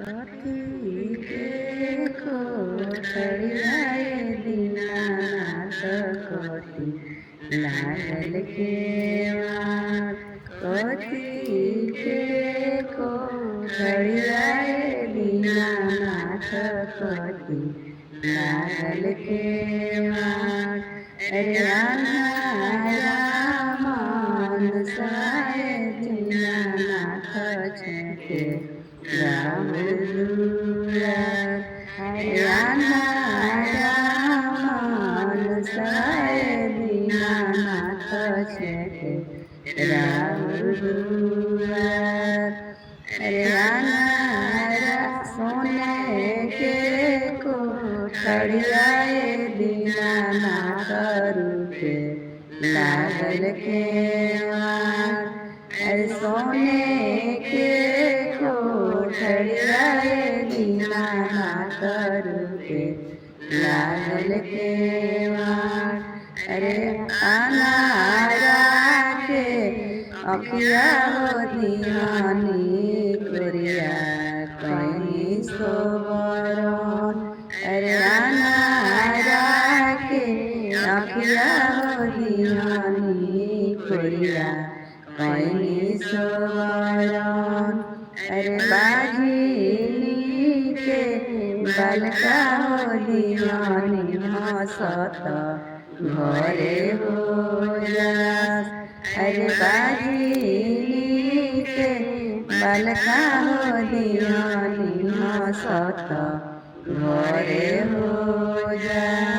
कथी के कोठरियाए दीनानाथ कथी लागल केवाड़। कथी के कोठरियाए दीनानाथ कथी लागल केवाड़। अरे अन्हारा मनसाए दीनानाथ छेके राउर दुआर। अन्हारा मनसाए दीनानाथ छेके राउर दुआर। अरे अन्हारा सोने के कोठरियाए दीनानाथ रूपे लागल केवाड़। अरे सोने के कोठरियाए दीनानाथ रूपे लागल केवाड़। अरे अन्हारा के अखिया हो दीवानी कोरिया कहीं सोबरन। अरे अन्हारा के अखिया हो दीवानी कोरिया कहीं सोबरन। अरे बाझिनी के बालका हो दीवानी हंसत घरे हो जास। अरे बाझिनी के बालका हो दीवानी हंसत घरे हो जास।